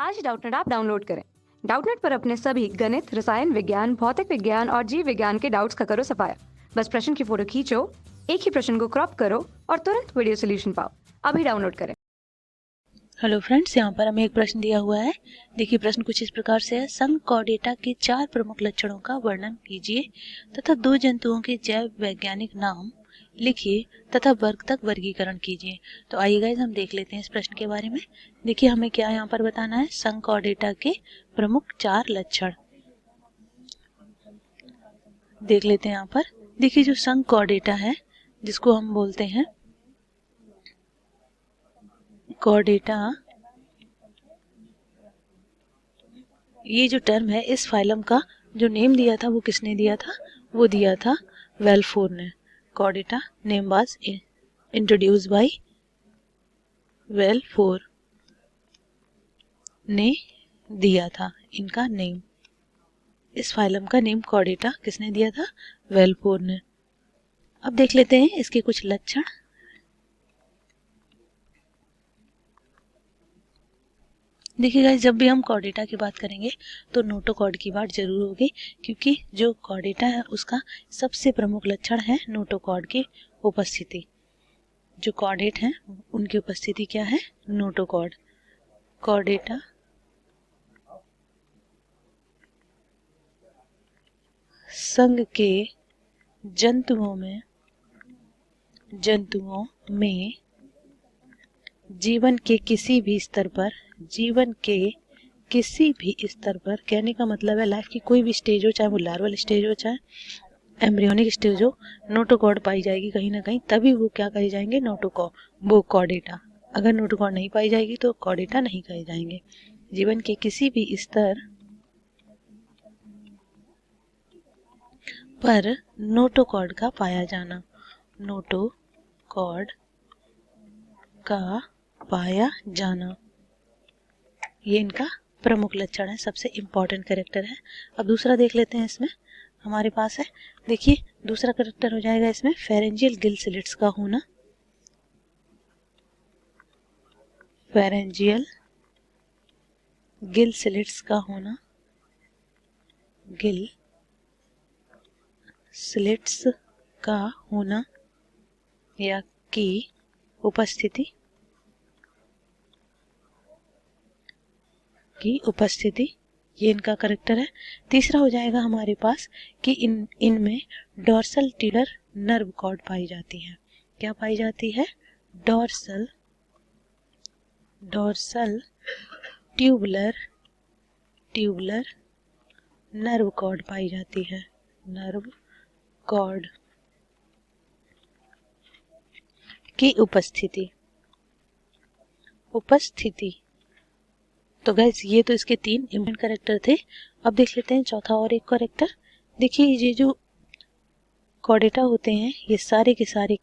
आज Doubtnut app download करें। Doubtnut पर अपने सभी गणित, रसायन विज्ञान, भौतिक विज्ञान और जीव विज्ञान के डाउट्स का करो सफाया। बस प्रश्न की फोटो खींचो, एक ही प्रश्न को क्रॉप करो और तुरंत वीडियो सोल्यूशन पाओ। अभी डाउनलोड करें। हेलो फ्रेंड्स, यहाँ पर हमें एक प्रश्न दिया हुआ है। देखिए, प्रश्न कुछ इस प्रकार से है। संघ कॉर्डेटा के 4 प्रमुख लक्षणों का वर्णन कीजिए तथा 2 जंतुओं के जैव वैज्ञानिक नाम लिखिए तथा वर्ग तक वर्गीकरण कीजिए। तो आइए गाइस, हम देख लेते हैं इस प्रश्न के बारे में। देखिए, हमें क्या यहाँ पर बताना है। संघ कॉर्डेटा के प्रमुख 4 लक्षण देख लेते हैं यहाँ पर। देखिए, जो संघ कॉर्डेटा है, जिसको हम बोलते हैं कॉर्डेटा, ये जो टर्म है, इस फाइलम का जो नेम दिया था वो किसने दिया था? वो दिया था वेल्फोर ने। Chordata name was introduced by Balfour ने दिया था इनका नेम। इस फाइलम का नेम कॉर्डेटा किसने दिया था? वेल्फोर ने। अब देख लेते हैं इसके कुछ लक्षण। देखिए गाइस, जब भी हम कॉर्डेटा की बात करेंगे तो नोटोकॉर्ड की बात जरूर होगी, क्योंकि जो कॉर्डेटा है उसका सबसे प्रमुख लक्षण है नोटोकॉर्ड की उपस्थिति। जो कॉर्डेट हैं उनकी उपस्थिति क्या है? नोटोकॉर्ड। कॉर्डेटा संघ के जंतुओं में जीवन के किसी भी स्तर पर कहने का मतलब है लाइफ की कोई भी स्टेज हो, चाहे वो लार्वल स्टेज हो चाहे एम्ब्रियोनिक स्टेज हो, नोटोकॉर्ड पाई जाएगी कहीं ना कहीं, तभी वो क्या कहे जाएंगे? वो कॉर्डेटा। अगर नोटोकॉर्ड नहीं पाई जाएगी तो कॉर्डेटा नहीं कहे जाएंगे। जीवन के किसी भी स्तर पर नोटोकॉर्ड का पाया जाना, नोटोकॉर्ड का पाया जाना, ये इनका प्रमुख लक्षण है, सबसे इम्पोर्टेंट कैरेक्टर है। अब दूसरा देख लेते हैं। इसमें हमारे पास है, देखिए दूसरा कैरेक्टर हो जाएगा इसमें फेरेंजियल गिल स्लिट्स का होना। फेरेंजियल गिल स्लिट्स का होना, गिल स्लिट्स का होना या की उपस्थिति ये इनका कैरेक्टर है। तीसरा हो जाएगा हमारे पास कि इनमें डॉर्सल टीडर नर्व कॉर्ड पाई जाती है। क्या पाई जाती है? डॉर्सल ट्यूबुलर नर्व कॉर्ड पाई जाती है। नर्व कॉर्ड की उपस्थिति। तो गाइस, ये तो इसके 3 इम्पोर्टेंट कैरेक्टर थे। अब देख लेते हैं चौथा और एक कैरेक्टर। देखिए, ये जो कॉर्डेटा होते हैं ये सारे के सारे,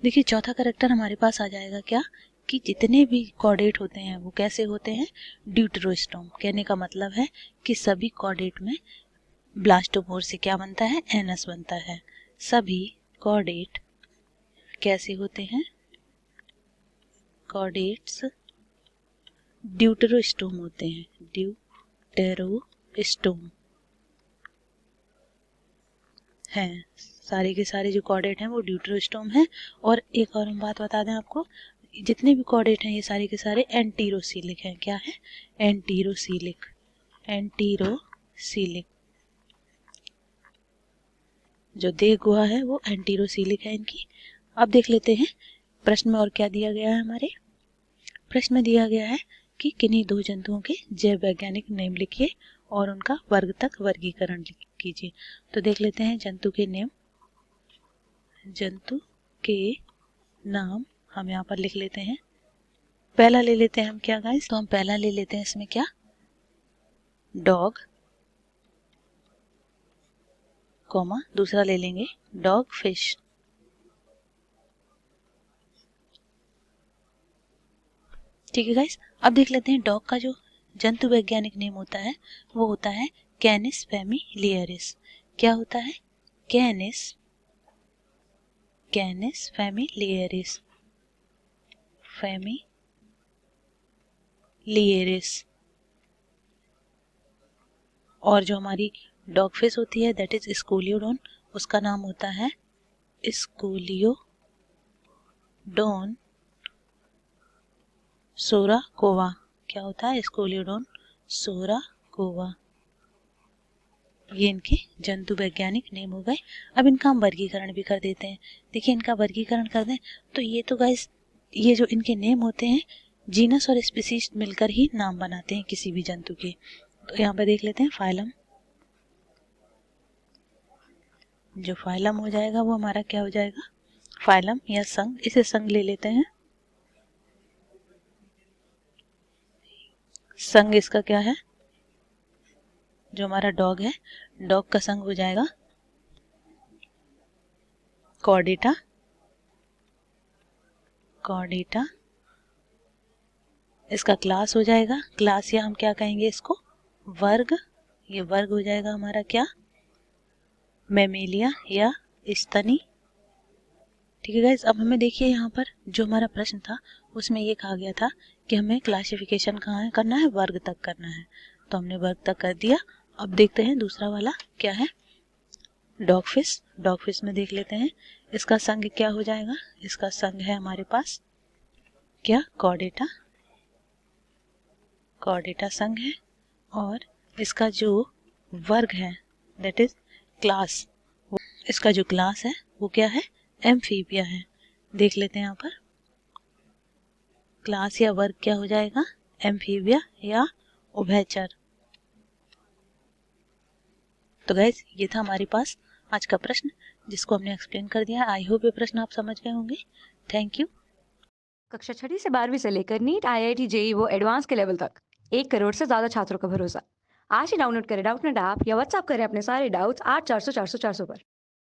देखिए चौथा कैरेक्टर हमारे पास आ जाएगा क्या? कि जितने भी कॉर्डेट होते हैं वो कैसे होते हैं? ड्यूटेरोस्टोम। कहने का मतलब है कि सभी कॉर्डेट में ब्लास्टोपोर से क्या बनता है? एनस बनता है। सभी कॉर्डेट कैसे होते हैं? कॉर्डेट्स ड्यूटेरोस्टोम होते हैं। ड्यूटेरोस्टोम हैं। सारे के सारे जो कॉर्डेट हैं वो ड्यूटेरोस्टोम हैं। और एक और हम बात बता दें आपको, जितने भी कॉर्डेट हैं ये सारे के सारे एंटीरोसीलिक हैं। क्या है? एंटीरोसीलिक। जो देह गुहा है वो एंटीरोसीलिक है इनकी। अब देख लेते हैं प्रश्न में और क्या दिया गया है। हमारे प्रश्न में दिया गया है कि किन्हीं 2 जंतुओं के जैव वैज्ञानिक नाम लिखिए और उनका वर्ग तक वर्गीकरण कीजिए। तो देख लेते हैं जंतु के नाम हम यहाँ पर लिख लेते हैं। पहला ले लेते हैं हम क्या गाइस? तो हम पहला ले लेते हैं इसमें क्या? डॉग, कॉमा दूसरा ले लेंगे डॉग फिश। ठीक है गाइस, अब देख लेते हैं डॉग का जो जंतु वैज्ञानिक नेम होता है वो होता है कैनिस फैमिलियरिस। क्या होता है? कैनिस फैमिलियरिस। और जो हमारी डॉग फिश होती है दैट इज स्कूलियोडोन, उसका नाम होता है स्कूलियोडोन सोराकोवा। क्या होता है? स्कूलियोडोन सोराकोवा। ये इनके जंतु वैज्ञानिक नेम हो गए। अब इनका हम वर्गीकरण भी कर देते हैं। देखिए इनका वर्गीकरण कर दें तो ये तो गाइस ये जो इनके नेम होते हैं जीनस और स्पीसीज मिलकर ही नाम बनाते हैं किसी भी जंतु के। तो यहाँ पर देख लेते हैं फाइलम। जो फाइलम हो जाएगा वो हमारा क्या हो जाएगा? फाइलम या संघ। इसे संघ ले लेते हैं। संघ इसका क्या है? जो हमारा डॉग है, डॉग का संघ हो जाएगा कॉर्डेटा। कॉर्डेटा इसका क्लास हो जाएगा, क्लास या हम क्या कहेंगे इसको? वर्ग। ये वर्ग हो जाएगा हमारा क्या? मैमेलिया या स्तनी। ठीक है गाइज, अब हमें देखिए यहाँ पर जो हमारा प्रश्न था उसमें ये कहा गया था कि हमें क्लासिफिकेशन कहाँ करना है? वर्ग तक करना है। तो हमने वर्ग तक कर दिया। अब देखते हैं दूसरा वाला क्या है? Dog fish. डॉग फिश में देख लेते हैं इसका संघ क्या हो जाएगा? इसका संघ है हमारे पास क्या? कॉर्डेटा। कॉर्डेटा संघ है। और इसका जो वर्ग है दैट इज क्लास, इसका जो क्लास है वो क्या है? एम्फीबिया है। देख लेते हैं यहाँ पर क्लास या वर्ग क्या हो जाएगा? एम्फीबिया या उभयचर। तो गाइज ये था हमारे पास आज का प्रश्न जिसको हमने एक्सप्लेन कर दिया। आई होप ये प्रश्न आप समझ गए होंगे। Thank you. कक्षा 6वीं से 12वीं से लेकर नीट, IIT, JEE वो एडवांस के लेवल तक 1 करोड़ से ज्यादा छात्रों का भरोसा। आज ही डाउनलोड करें डाउटनेट ऐप या व्हाट्सएप करें अपने सारे डाउट्स 8400 400 400 पर।